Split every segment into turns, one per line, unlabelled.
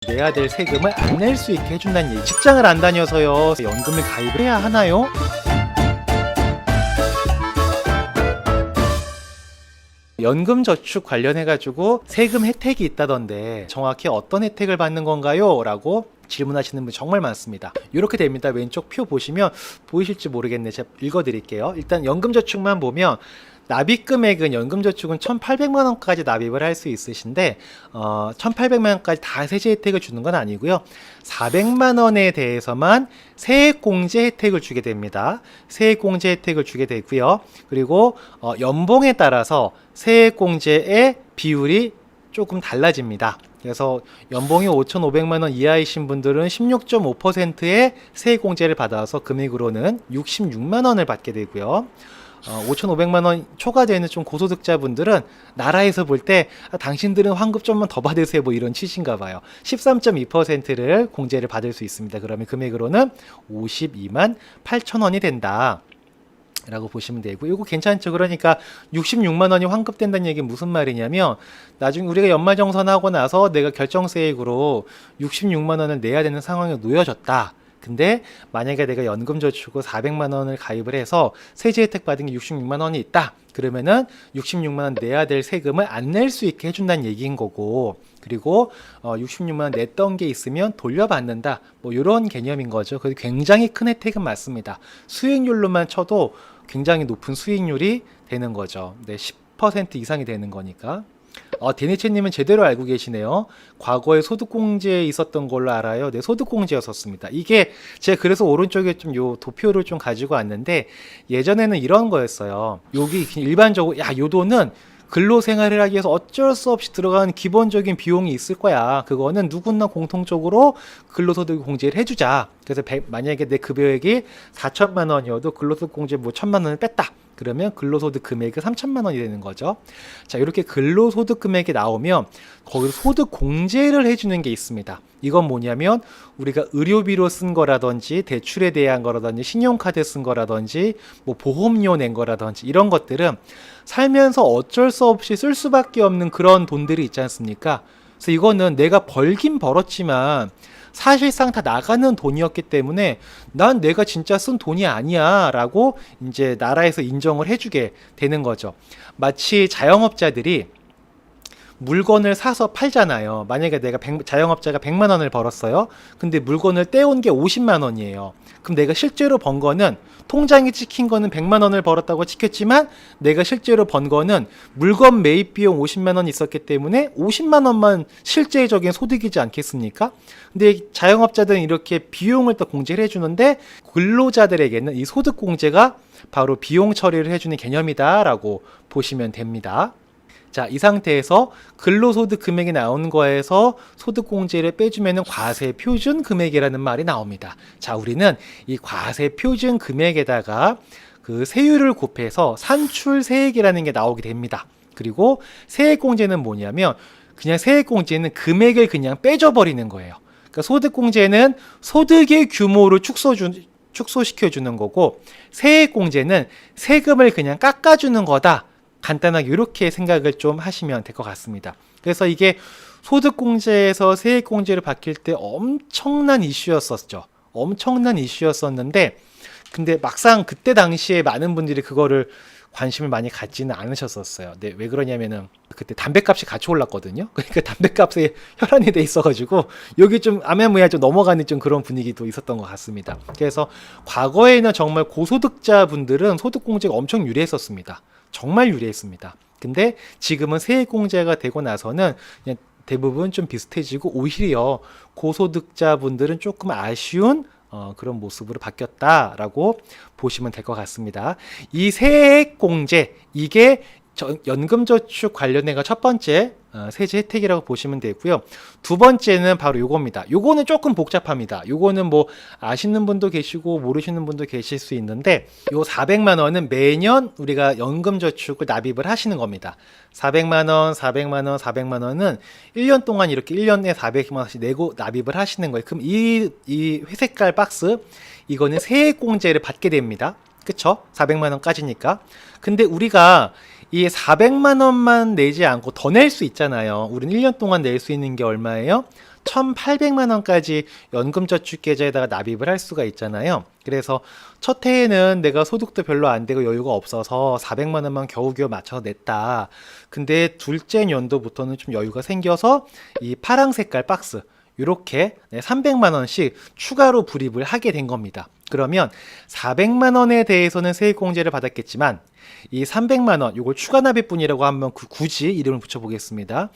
내야 될 세금을 안 낼 수 있게 해준다는 얘기. 직장을 안 다녀서요, 연금을 가입을 해야 하나요? 연금저축 관련해가지고 세금 혜택이 있다던데 정확히 어떤 혜택을 받는 건가요? 라고 질문하시는 분 정말 많습니다. 이렇게 됩니다. 왼쪽 표 보시면 보이실지 모르겠네. 제가 읽어드릴게요. 일단 연금저축만 보면 납입금액은 연금저축은 1,800만 원까지 납입을 할 수 있으신데 1,800만 원까지 다 세제 혜택을 주는 건 아니고요. 400만 원에 대해서만 세액공제 혜택을 주게 됩니다. 세액공제 혜택을 주게 되고요. 그리고 연봉에 따라서 세액공제의 비율이 조금 달라집니다. 그래서 연봉이 5,500만 원 이하이신 분들은 16.5%의 세액공제를 받아서 금액으로는 66만 원을 받게 되고요. 5,500만 원 초과되는 좀 고소득자분들은 나라에서 볼 때 당신들은 환급 좀만 더 받으세요 뭐 이런 취지인가 봐요. 13.2%를 공제를 받을 수 있습니다. 그러면 금액으로는 52만 8천 원이 된다 라고 보시면 되고, 이거 괜찮죠. 그러니까 66만 원이 환급된다는 얘기는 무슨 말이냐면 나중에 우리가 연말정산하고 나서 내가 결정세액으로 66만 원을 내야 되는 상황에 놓여졌다. 근데 만약에 내가 연금저축을 400만 원을 가입을 해서 세제 혜택 받은 게 66만 원이 있다. 그러면은 66만 원 내야 될 세금을 안 낼 수 있게 해준다는 얘기인 거고, 그리고 66만 원 냈던 게 있으면 돌려받는다. 뭐 이런 개념인 거죠. 그래서 굉장히 큰 혜택은 맞습니다. 수익률로만 쳐도 굉장히 높은 수익률이 되는 거죠. 네, 10% 이상이 되는 거니까. 데니체님은 제대로 알고 계시네요. 과거에 소득공제에 있었던 걸로 알아요. 네, 소득공제였었습니다. 이게 제가 그래서 오른쪽에 좀 요 도표를 좀 가지고 왔는데, 예전에는 이런 거였어요. 여기 일반적으로 요 돈은 근로생활을 하기 위해서 어쩔 수 없이 들어가는 기본적인 비용이 있을 거야. 그거는 누구나 공통적으로 근로소득 공제를 해주자. 그래서 만약에 내 급여액이 4천만 원이어도 근로소득 공제 뭐 1천만 원을 뺐다. 그러면 근로소득 금액이 3천만 원이 되는 거죠. 자, 이렇게 근로소득 금액이 나오면 거기서 소득 공제를 해주는 게 있습니다. 이건 뭐냐면 우리가 의료비로 쓴 거라든지 대출에 대한 거라든지 신용카드 쓴 거라든지 뭐 보험료 낸 거라든지 이런 것들은 살면서 어쩔 수 없이 쓸 수밖에 없는 그런 돈들이 있지 않습니까? 그래서 이거는 내가 벌긴 벌었지만 사실상 다 나가는 돈이었기 때문에 난 내가 진짜 쓴 돈이 아니야 라고 이제 나라에서 인정을 해주게 되는 거죠. 마치 자영업자들이 물건을 사서 팔잖아요. 만약에 내가 자영업자가 100만 원을 벌었어요. 근데 물건을 떼온 게 50만 원이에요. 그럼 내가 실제로 번 거는, 통장에 찍힌 거는 100만 원을 벌었다고 찍혔지만 내가 실제로 번 거는 물건 매입 비용 50만 원 있었기 때문에 50만 원만 실제적인 소득이지 않겠습니까? 근데 자영업자들은 이렇게 비용을 또 공제를 해주는데, 근로자들에게는 이 소득 공제가 바로 비용 처리를 해주는 개념이다라고 보시면 됩니다. 자, 이 상태에서 근로소득 금액이 나오는 거에서 소득공제를 빼주면 과세 표준 금액이라는 말이 나옵니다. 자, 우리는 이 과세 표준 금액에다가 그 세율을 곱해서 산출세액이라는 게 나오게 됩니다. 그리고 세액공제는 뭐냐면 그냥 세액공제는 금액을 그냥 빼줘버리는 거예요. 그러니까 소득공제는 소득의 규모를 축소시켜주는 거고, 세액공제는 세금을 그냥 깎아주는 거다. 간단하게 이렇게 생각을 좀 하시면 될 것 같습니다. 그래서 이게 소득공제에서 세액공제를 바뀔 때 엄청난 이슈였었죠. 엄청난 이슈였었는데, 근데 막상 그때 당시에 많은 분들이 그거를 관심을 많이 갖지는 않으셨었어요. 네, 왜 그러냐면은 그때 담배값이 같이 올랐거든요. 그러니까 담배값에 혈안이 돼 있어가지고 여기 좀 아메무야 좀 넘어가는 좀 그런 분위기도 있었던 것 같습니다. 그래서 과거에는 정말 고소득자 분들은 소득공제가 엄청 유리했었습니다. 정말 유리했습니다. 근데 지금은 세액공제가 되고 나서는 그냥 대부분 좀 비슷해지고, 오히려 고소득자 분들은 조금 아쉬운 그런 모습으로 바뀌었다라고 보시면 될 것 같습니다. 이 세액공제, 이게 연금저축 관련해가 첫 번째 세제 혜택이라고 보시면 되고요. 두 번째는 바로 요겁니다. 요거는 조금 복잡합니다. 요거는 뭐 아시는 분도 계시고 모르시는 분도 계실 수 있는데, 요 400만 원은 매년 우리가 연금저축을 납입을 하시는 겁니다. 400만 원, 400만 원, 400만 원은 1년 동안 이렇게 1년에 400만 원씩 내고 납입을 하시는 거예요. 그럼 이 회색깔 박스, 이거는 세액공제를 받게 됩니다. 그쵸? 400만 원까지니까. 근데 우리가 이 400만 원만 내지 않고 더 낼 수 있잖아요. 우리는 1년 동안 낼 수 있는 게 얼마예요? 1,800만 원까지 연금저축계좌에다가 납입을 할 수가 있잖아요. 그래서 첫 해에는 내가 소득도 별로 안 되고 여유가 없어서 400만 원만 겨우겨우 맞춰서 냈다. 근데 둘째 연도부터는 좀 여유가 생겨서 이 파랑 색깔 박스 이렇게 300만 원씩 추가로 불입을 하게 된 겁니다. 그러면 400만 원에 대해서는 세액공제를 받았겠지만 이 300만 원, 이걸 추가 납입분이라고 한번 굳이 이름을 붙여보겠습니다.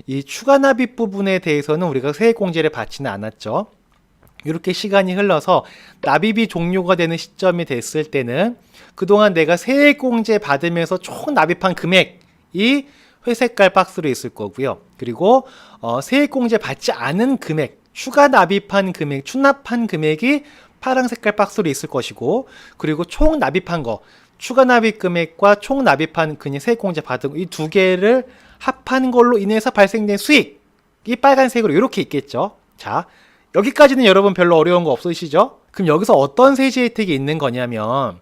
이 추가 납입 부분에 대해서는 우리가 세액공제를 받지는 않았죠. 이렇게 시간이 흘러서 납입이 종료가 되는 시점이 됐을 때는 그동안 내가 세액공제 받으면서 총 납입한 금액이 회색깔 박스로 있을 거고요. 그리고 세액공제 받지 않은 금액, 추가 납입한 금액, 추납한 금액이 파란 색깔 박스로 있을 것이고, 그리고 총 납입한 거, 추가 납입 금액과 총 납입한 그냥 세액공제 받은 이 두 개를 합한 걸로 인해서 발생된 수익이 빨간색으로 이렇게 있겠죠. 자, 여기까지는 여러분 별로 어려운 거 없으시죠? 그럼 여기서 어떤 세제 혜택이 있는 거냐면,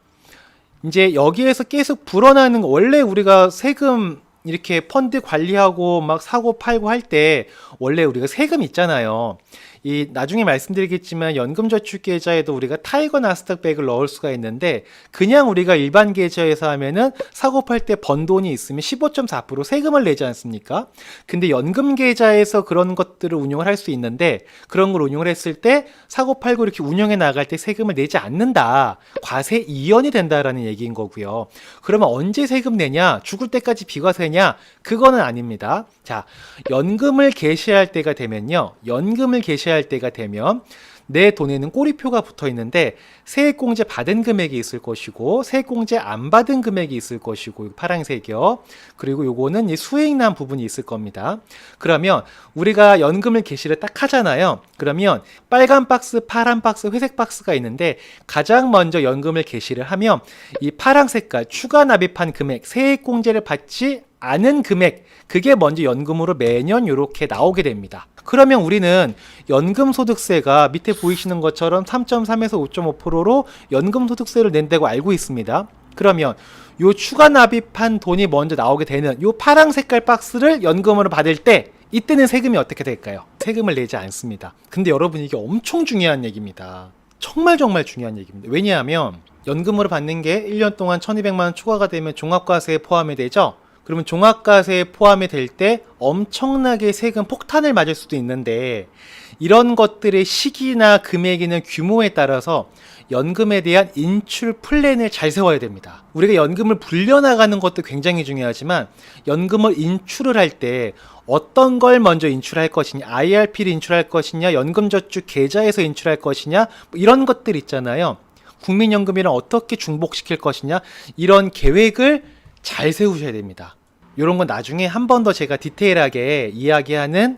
이제 여기에서 계속 불어나는 거, 원래 우리가 세금 이렇게 펀드 관리하고 막 사고 팔고 할 때 원래 우리가 세금 있잖아요. 이 나중에 말씀드리겠지만 연금저축계좌에도 우리가 타이거 나스닥백을 넣을 수가 있는데, 그냥 우리가 일반 계좌에서 하면은 사고 팔 때 번 돈이 있으면 15.4% 세금을 내지 않습니까? 근데 연금계좌에서 그런 것들을 운용을 할 수 있는데, 그런 걸 운용을 했을 때 사고 팔고 이렇게 운영해 나갈 때 세금을 내지 않는다, 과세 이연이 된다라는 얘기인 거고요. 그러면 언제 세금 내냐? 죽을 때까지 비과세냐? 그거는 아닙니다. 자, 연금을 개시할 때가 되면요, 연금을 개시할 때가 되면 내 돈에는 꼬리표가 붙어 있는데 세액공제 받은 금액이 있을 것이고 세액공제 안 받은 금액이 있을 것이고, 파란색이요. 그리고 요거는 이 수익난 부분이 있을 겁니다. 그러면 우리가 연금을 개시를 딱 하잖아요. 그러면 빨간 박스, 파란 박스, 회색 박스가 있는데, 가장 먼저 연금을 개시를 하면 이 파란 색깔 추가 납입한 금액, 세액공제를 받지 않은 금액, 그게 먼저 연금으로 매년 이렇게 나오게 됩니다. 그러면 우리는 연금소득세가 밑에 보이시는 것처럼 3.3에서 5.5%로 연금소득세를 낸다고 알고 있습니다. 그러면 요 추가 납입한 돈이 먼저 나오게 되는 요 파랑 색깔 박스를 연금으로 받을 때, 이때는 세금이 어떻게 될까요? 세금을 내지 않습니다. 근데 여러분, 이게 엄청 중요한 얘기입니다. 정말 중요한 얘기입니다. 왜냐하면 연금으로 받는 게 1년 동안 1200만 원 초과가 되면 종합과세에 포함이 되죠. 그러면 종합과세에 포함이 될 때 엄청나게 세금 폭탄을 맞을 수도 있는데, 이런 것들의 시기나 금액이나 규모에 따라서 연금에 대한 인출 플랜을 잘 세워야 됩니다. 우리가 연금을 불려나가는 것도 굉장히 중요하지만 연금을 인출을 할 때 어떤 걸 먼저 인출할 것이냐, IRP를 인출할 것이냐, 연금저축 계좌에서 인출할 것이냐, 이런 것들 있잖아요. 국민연금이랑 어떻게 중복시킬 것이냐, 이런 계획을 잘 세우셔야 됩니다. 이런 건 나중에 한 번 더 제가 디테일하게 이야기하는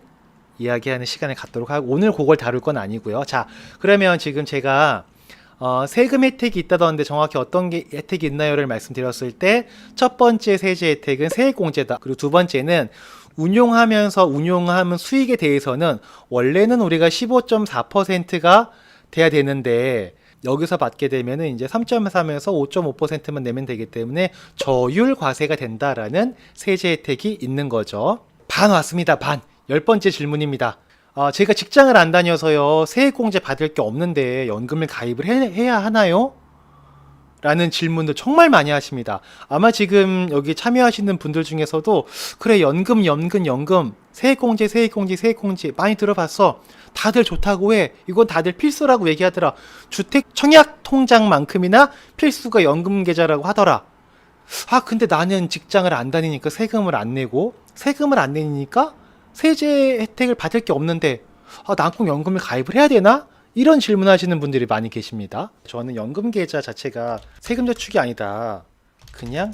시간을 갖도록 하고, 오늘 그걸 다룰 건 아니고요. 자, 그러면 지금 제가 세금 혜택이 있다던데 정확히 어떤 게 혜택이 있나요를 말씀드렸을 때, 첫 번째 세제 혜택은 세액공제다. 그리고 두 번째는 운용하면 수익에 대해서는 원래는 우리가 15.4%가 돼야 되는데, 여기서 받게 되면은 이제 3.3에서 5.5%만 내면 되기 때문에 저율 과세가 된다라는 세제 혜택이 있는 거죠. 반 왔습니다. 반. 10번째 질문입니다. 제가 직장을 안 다녀서요, 세액공제 받을 게 없는데 연금을 가입을 해야 하나요? 라는 질문도 정말 많이 하십니다. 아마 지금 여기 참여하시는 분들 중에서도 그래, 연금 세액공제 많이 들어봤어, 다들 좋다고 해, 이건 다들 필수라고 얘기하더라, 주택 청약 통장만큼이나 필수가 연금 계좌라고 하더라. 근데 나는 직장을 안 다니니까 세금을 안 내니까 세제 혜택을 받을 게 없는데 난 꼭 연금을 가입을 해야 되나? 이런 질문하시는 분들이 많이 계십니다. 저는 연금 계좌 자체가 세금 저축이 아니다, 그냥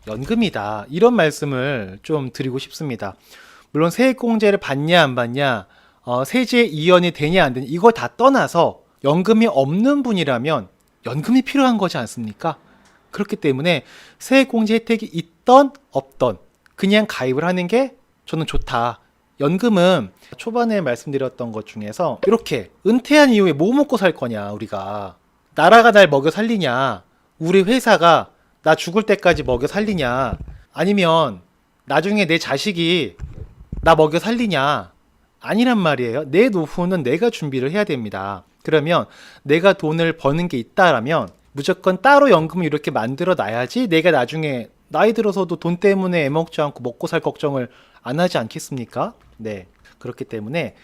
연금이다, 이런 말씀을 좀 드리고 싶습니다. 물론 세액공제를 받냐 안 받냐, 세제 이연이 되냐 안 되냐, 이거 다 떠나서 연금이 없는 분이라면 연금이 필요한 거지 않습니까? 그렇기 때문에 세액공제 혜택이 있던 없던 그냥 가입을 하는 게 저는 좋다. 연금은 초반에 말씀드렸던 것 중에서 이렇게 은퇴한 이후에 뭐 먹고 살 거냐, 우리가 나라가 날 먹여 살리냐, 우리 회사가 나 죽을 때까지 먹여 살리냐, 아니면 나중에 내 자식이 나 먹여 살리냐, 아니란 말이에요. 내 노후는 내가 준비를 해야 됩니다. 그러면 내가 돈을 버는 게 있다라면 무조건 따로 연금을 이렇게 만들어 놔야지 내가 나중에 나이 들어서도 돈 때문에 애먹지 않고 먹고 살 걱정을 안 하지 않겠습니까? 네. 그렇기 때문에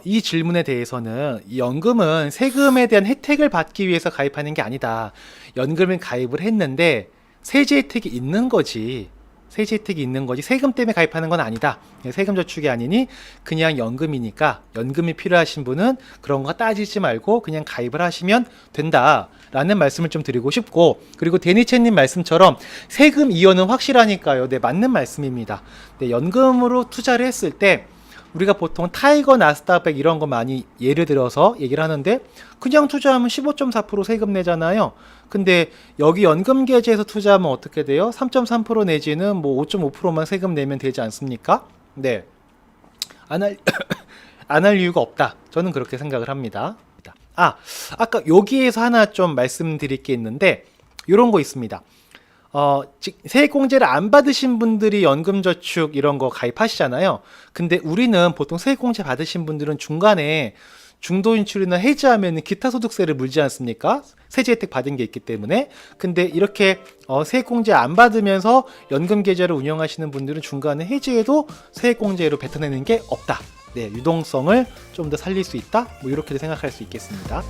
이 질문에 대해서는 이 연금은 세금에 대한 혜택을 받기 위해서 가입하는 게 아니다. 연금을 가입을 했는데 세제 혜택이 있는 거지. 세제 혜택이 있는 거지 세금 때문에 가입하는 건 아니다. 세금 저축이 아니니 그냥 연금이니까 연금이 필요하신 분은 그런 거 따지지 말고 그냥 가입을 하시면 된다라는 말씀을 좀 드리고 싶고, 그리고 데니체님 말씀처럼 세금 이연은 확실하니까요. 네, 맞는 말씀입니다. 네, 연금으로 투자를 했을 때 우리가 보통 타이거 나스닥100 이런 거 많이 예를 들어서 얘기를 하는데 그냥 투자하면 15.4% 세금 내잖아요. 근데 여기 연금계좌에서 투자하면 어떻게 돼요? 3.3% 내지는 뭐 5.5%만 세금 내면 되지 않습니까? 네. 안 할 이유가 없다. 저는 그렇게 생각을 합니다. 아까 여기에서 하나 좀 말씀드릴 게 있는데 이런 거 있습니다. 세액공제를 안 받으신 분들이 연금저축 이런 거 가입하시잖아요. 근데 우리는 보통 세액공제 받으신 분들은 중간에 중도인출이나 해지하면 기타 소득세를 물지 않습니까? 세제 혜택 받은 게 있기 때문에. 근데 이렇게 세액공제 안 받으면서 연금계좌를 운영하시는 분들은 중간에 해지해도 세액공제로 뱉어내는 게 없다. 네, 유동성을 좀 더 살릴 수 있다. 뭐 이렇게 생각할 수 있겠습니다.